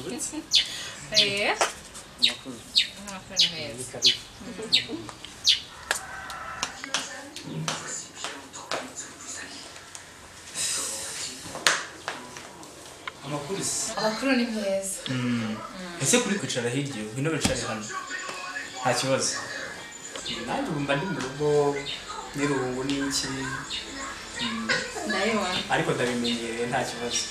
Wungutse. Amakuru. Amakuru meza. Amakuru ni meza. Ese kuri kwicara hirya ngwino wicare hano. Nta kibazo. Nanjye mba ndi mu rugo n'irungu n'iki. Nayo ariko ndabimenyereye nta kibazo.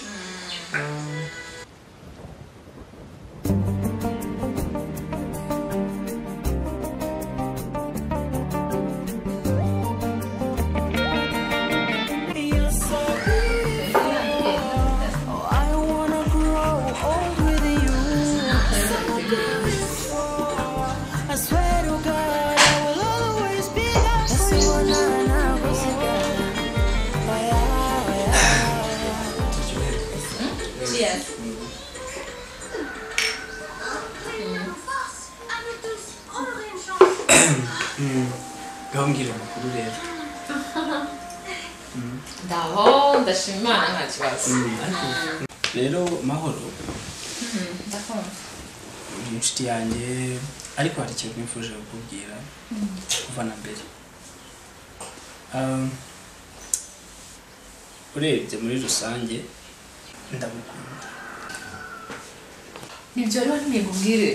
Gahongire amakuru rero. Ndaho ndashimana nta kibazo. Rero mahoro. Ndakumva. Inshuti yanjye ariko hari ikintu nifuje kukubwira kuva na mbere. Urebye muri rusange ndagukunda. Nibyo rero ntimubwire.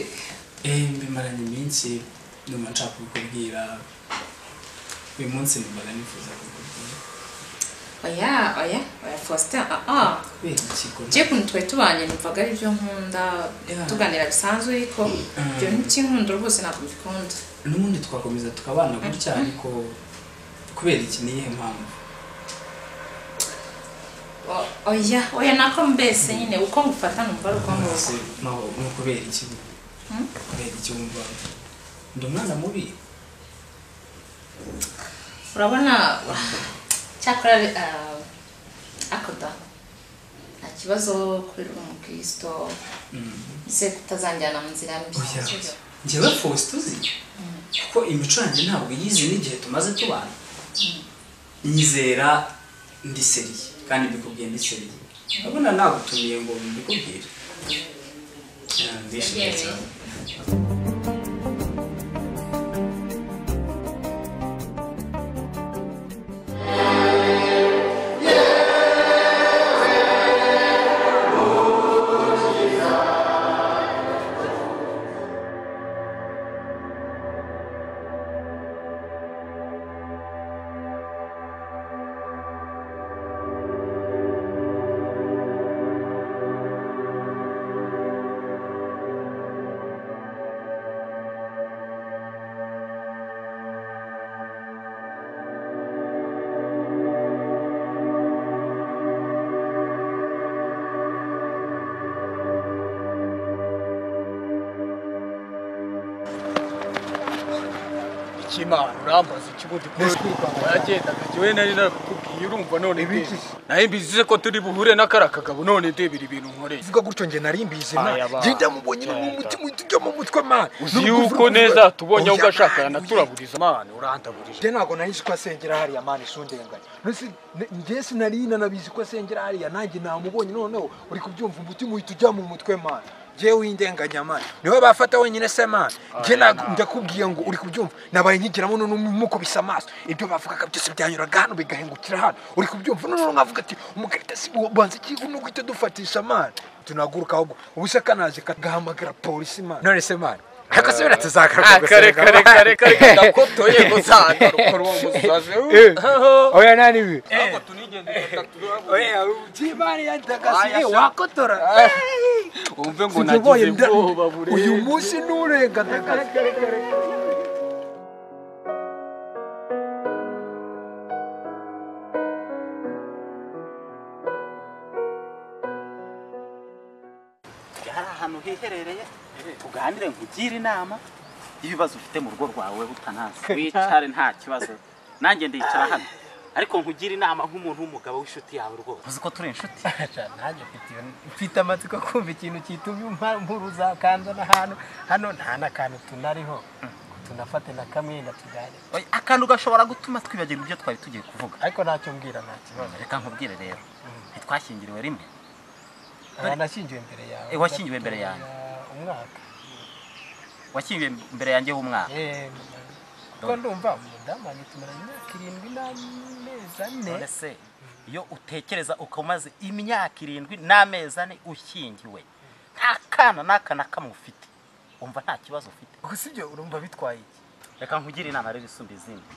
Mbimaranye iminsi ndumva nshaka kukubwira. Uyu munsi nimbaga nifuza kukubwira. Oya Faustin je kuntu twari tubanye numvaga ari byo nkunda tuganira bisanzwe ariko byo n'ikinkunda rwose ntabwo mbikunda. N'ubundi twakomeza tukabana gutya ariko kubera iki niyihe mpamvu? Oya nako mbese nyine uko ngufata numva ari uko ngose naho kubera iki? Kubera iki wumva ndi umwana mubi? Urabona cyakora akoda nta kibazo kuri umukristo se kutazanjyana mu nzira mbi. Njyewe Faustin uzi kuko imico yanjye ntabwo yize n'igihe tumaze tubana. Nyizera ndi seriye kandi mbikubwiye ndi seriye. Urabona nagutumiye ngo mbikubwire. Ndishimye cyane. Imana urambaza ikibundi kwiruka yagenda gagiwe nari nakubwiye urumva none ibiki naye mbizize ko turi buhure n'akara kagabo none ndebira ibintu nkoreye vuga gutyo nge nari mbizi na genda mubonye mu mutima utujya mu mutwe man yuko neza tubonye ugashaka na turaburiza man urantaburije je nago nahise ko asengera hari ya man isundenganya nge sinari nabizi ko asengera hari ya nanjye namubonye noneho uri kubyumva umutima utujya mu mutwe man je windenganya man niwe bafata wenyine se man je ndakubwiye ngo uri kubyumva nabaye nkigiramo none umuko bisamaso ibyo bavugaga byose byanyuraga hano bigahengukira hano uri kubyumva none nkavuga ati umukarita si banze kigo no guhita dufatisha man tunaguruka ahubwo ubuse kanaje kagahamagara polisi man none se man ariko se biratuzagaruka kare ndakotoye gusanga rukora uwo musaze oya nani wi ako tunigende oya ujibari yandagasi wakotora umve ngo nagize ubwoba bure uyu munsi nurenga ndagasi ahantu hiherereye tuganire nkugire inama ibibazo ufite mu rugo rwawe utanazi wicare nta kibazo nanjye ndicara hano ariko nkugire inama nk'umuntu w'umugabo w'inshuti yawe rwose uzi ko turi inshuti nanjye mfite amatsiko kumva ikintu kitumye mpuruza kanzana hano nta nakantu tunariho tunafate na kamwe na tugane akantu gashobora gutuma twibagirwa ibyo twari tugiye kuvuga ariko ntacyo mbwira nta kibazo reka nkubwire rero ntitwashyingiriwe rimwe nashyingiwe imbere yawe. Washyingiwe imbere yanjye umwaka. Washyingiwe imbere yanjye w'umwaka. Ko ndumva umudamu tumaranye imyaka 7 n'amezi 4. None se iyo utekereza ukomaze imyaka 7 n'amezi 4 ushyingiwe nta kana n'akana kamwe ufite umva nta kibazo ufite. Usibyo urumva bitwaye iki? Reka nkugire inama rero isumba izindi.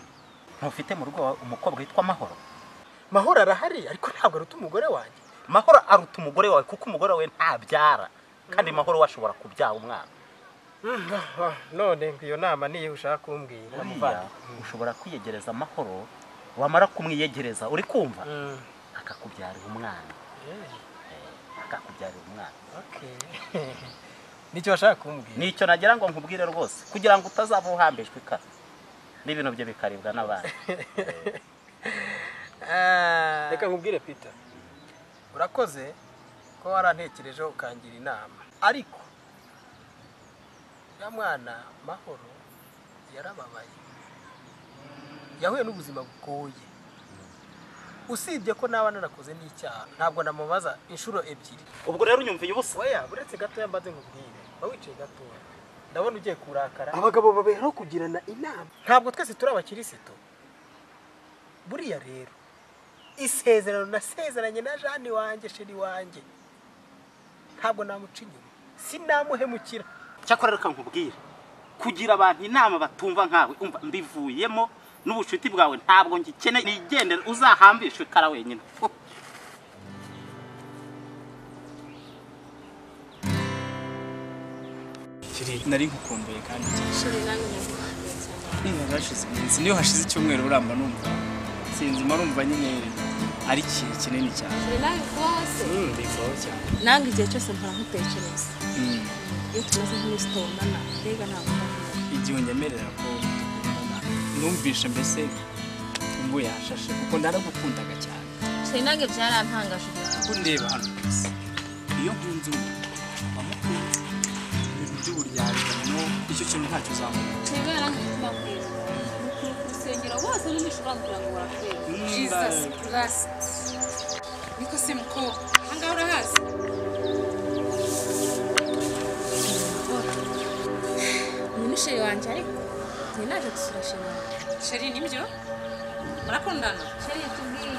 Ntufite mu rugo umukobwa witwa Mahoro? Mahoro arahari ariko ntabwo aruta umugore wanjye. Mahoro aruta umugore wawe kuko umugore wawe ntabyara kandi Mahoro washobora kubyara umwana. None iyo nama niyo ushaka kumbwira muvana ushobora kwiyegereza Mahoro wamara kumwiyegereza uri kumva akakubyarira umwana. Akakubyarira umwana. Okay. Nicyo washaka kumbwira? Nicyo nagira ngo nkubwire rwose kugira ngo utazava uhambeshwe ikara n'ibintu bye bikaribwa n'abandi. Reka nkubwire Peter, urakoze ko warantekereje ukangira inama, ariko ya mwana Mahoro yarababaye, yahuye n'ubuzima bugoye. Usibye ko naba narakoze n'icyaha ntabwo namubaza inshuro 2. Ubwo rero unyumviye ubusa? Oya buretse gato yambaze nkubwire bawicaye gato ndabona ugiye kurakara. Abagabo babehera kugirana inama, ntabwo twese turi abakirisito. Buriya rero isezerano nasezeranye na Jani wanjye sheri wanjye ntabwo namuca inyuma, sinamuhemukira. Cyakora reka nkubwire kugira abantu inama batumva nkawe umva mbivuyemo n'ubushuti bwawe ntabwo ngikeneye nigendera uzahambishwe kara wenyine. Nari nkukumbuye kandi Sheri nanjye nagukumbuye cyane. Hashize iminsi niyo hashize icyumweru uramba numva sinzi marumva nyine ari kinini cyane. Sheri nanjye rwose Bivaho cyane. nange igihe cyose mpora nkutekereza. Iyo tumaze nk'isitondana mbega ntabwo Igihe unyemerera ko numvishe mbese ngo yashashe kuko ndaragukundaga cyane. Sheri nange byarantangaje Kuko ndeba hano kwisi iyo nkunze bamukunze ibintu by'uburyarya icyo kintu ntacyo uzamura. Sheri yarangiye kubwira urusengero bose n'imishura kugira ngo barakwereke Jesus Christ. Niko se muko hangaho urahazi? Ni Sheri wanjye ariko ni naje gusura Sheri. Sheri nibyo? Murakundana? Sheri yatubwiye.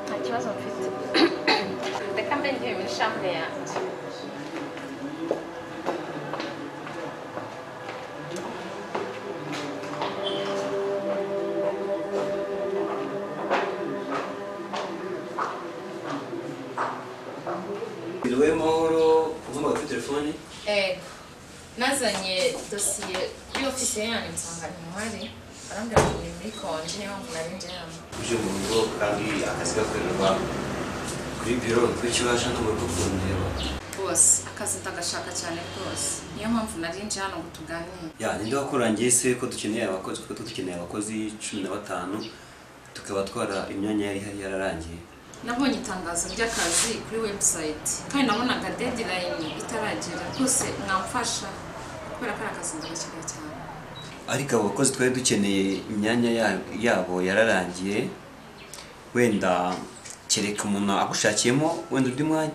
Nta kibazo mfite. Reka mbe ngiye muri chambre yanjye. Biriwe Mahoro ugomba kuri telefone? Nazanye dosiye kuri ofisi yanyu nsanga ntimuhari. Arambwira ngo ni muri konji niyo mpamvu nari nje hano. Uje mu rugo kandi akazi gakorerwa kuri biro kw'ikibazo no mu rugo kundeba. Bose akazi ndagashaka cyane rwose. Niyo mpamvu nari nje hano ngo tuganire. Ya ninde wakurangiye se ko dukeneye abakozi kuko dukeneye abakozi 15 tukaba twara imyanya yari yararangiye. Nabonye itangazo ry'akazi kuri website kandi nabonaga deadline itaragera rwose mwamfasha kubera ko akazi ndagashaka cyane. Ariko abakozi twari dukeneye imyanya yabo yararangiye wenda kereka umuntu agushakiyemo wenda undi mwanya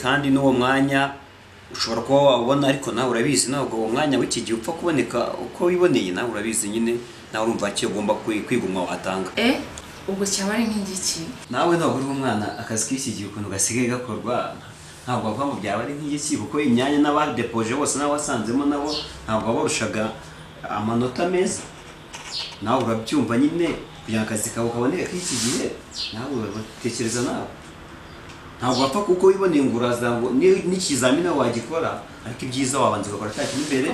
kandi n'uwo mwanya ushobora kuba wabona ariko nawe urabizi ntabwo uwo mwanya w'iki gihe upfa kuboneka uko wiboneye nawe urabizi nyine nawe urumva ko ugomba kwigumwa watanga. Ubwo cyaba ari nk'igiki? Nawe ntabwo uri umwana akazi k'iki gihe ukuntu gasigaye gakorwa ntabwo bavuga ngo byaba ari nk'igiki kuko imyanya n'abadepoje bose n'abasanzemo nabo ntabwo barushaga amanota meza nawe urabyumva nyine kugira ngo akazi kawe kaboneke k'iki gihe nawe batekereza nawe ntabwo wapfa kuko wiboneye ngo uraza ngo n'ikizamini nawe wagikora ariko ibyiza wabanza ugakora cya kintu imbere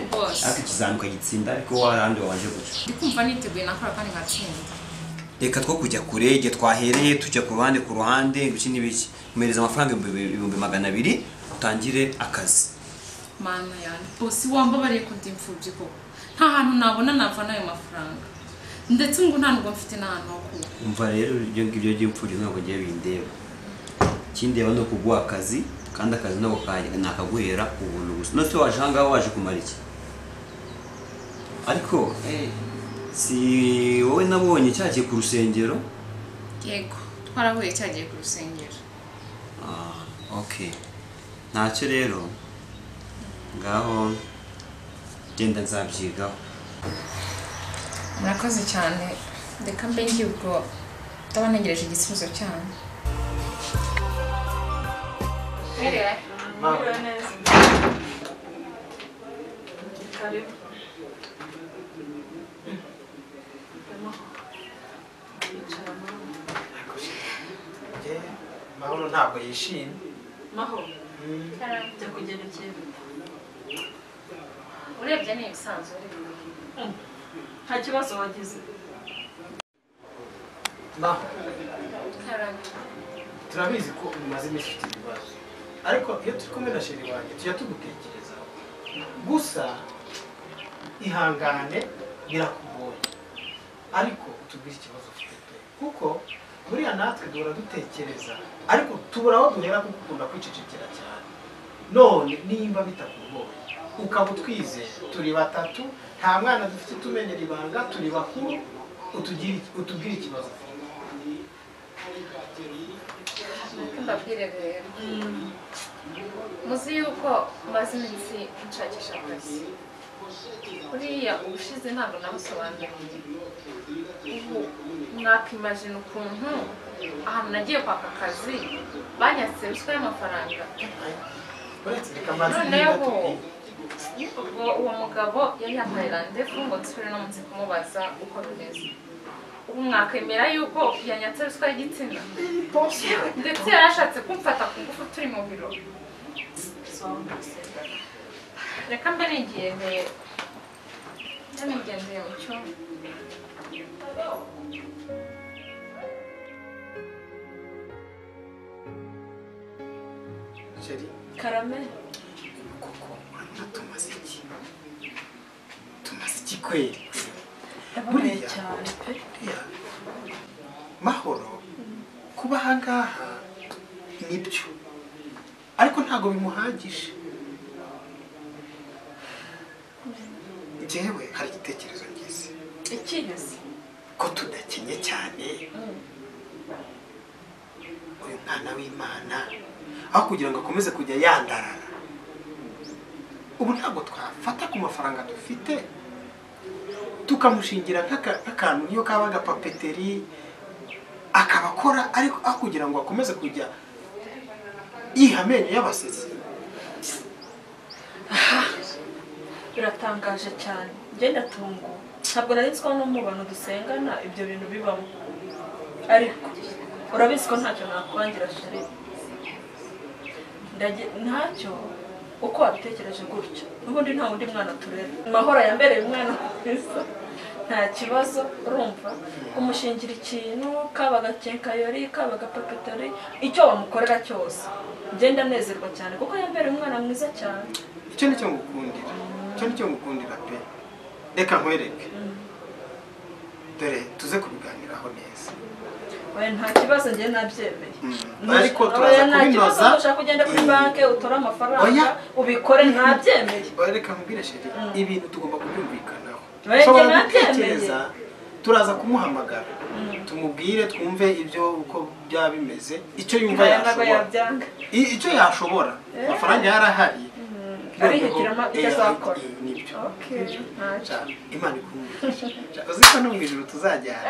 ariko ikizamini ukagitsinda ariko warandi wabanje guca ndi kumva niteguye nakora kandi nkatsinda reka two kujya kure igihe twahereye tujya ku ruhande ibiki n'ibiki umereza amafaranga 200 utangire akazi mana yani bosi wambabariye ko ndi imfubyi koko nta hantu nabona nava nayo mafaranga ndetse ngo nta nubwo mfite n'ahantu ho kuba umva rero ibyo ngibyo by'imfubyi ntabwo ngiye bindeba ikindeba no kuguha akazi kandi akazi nako nakaguhera ubuntu gusa no se waje ahangaha waje kumara iki ariko si wowe nabonye cyagiye ku rusengero yego twarahuye cyagiye ku rusengero okay ntacyo rero ngaho genda nzabyigaho murakoze cyane reka mbe ngiye ubwo ndaba ntegereje igisubizo cyanyu Mahoro ntabwo yishimye. Mahoro karambye kugerekeye urebye ni ibisanzwe nta kibazo wagize karambye turabizi ko umaze iminsi ufite ibibazo ariko iyo turi kumwe na sheri wanjye tujya tugutekerezaho gusa ihangane birakugoye ariko tubwire ikibazo ufite kuko buriya natwe duhora dutekereza ariko tubura aho duhera kuko ukunda kwicecekera cyane none nimba bitakugoye ukaba utwizeye turi batatu nta mwana dufite tumenyera ibanga turi bakuru utubwire ikibazo mbabwire rero muzi yuko maze iminsi nshakisha akazi buriya ubushize ntabwo nabusobanuriye ubu mwakimajina ukuntu ahantu nagiye kwaka akazi banyatse ruswa y'amafaranga noneho ubwo uwo mugabo yari yampaye randevu ngo nsubire no munsi kumubaza uko bimeze ubu mwakemera yuko yanyatse ruswa y'igitsina ndetse yarashatse kumfata ku ngufu turi mu biro reka mbe nigendeye nigendeye mu cyumba Karame koko tumaze iki kweli buriya cyane pe Mahoro kuba ahangaha nibyo ariko ntabwo bimuhagije njyewe hari igitekerezo ngize ikiheze ko tudakenye cyane uyu mwana w'Imana aho kugira ngo akomeze kujya yandarara ubu ntabwo twafata ku mafaranga dufite tukamushingira nk'akantu niyo kaba agapapeteri akaba akora ariko aho kugira ngo akomeze kujya yiha amenyo y'abasetsi biratangaje cyane ngenda tungu ntabwo nari nzi ko no mu bantu dusengana ibyo bintu bibamo ariko urabizi ko ntacyo nakwangira sheri ntacyo uko wabitekereje gutyo n'ubundi nta wundi mwana turera Mahoro yambereye umwana mwiza nta kibazo urumva kumushingira ikintu kaba agakenkayori kaba agapapeteri icyo wamukorera cyose ngenda nezerwa cyane kuko yambereye umwana mwiza cyane icyo nicyo ngukundira pe reka nkwereke dore tuze kubiganiraho neza nta kibazo njye nabyemeye ariko turaza kubinoza ushaka kugenda kuri banki utora amafaranga ubikore ntabyemeye reka nkubwire sheri ibintu tugomba kubyumvikanaho nabyemeye turaza kumuhamagara tumubwire twumve ibyo uko byaba bimeze icyo yumva yashobora amafaranga yarahari arihitiramo icyo azakora nibyo Imana ikumve uzi ko no mu ijuru tuzajyana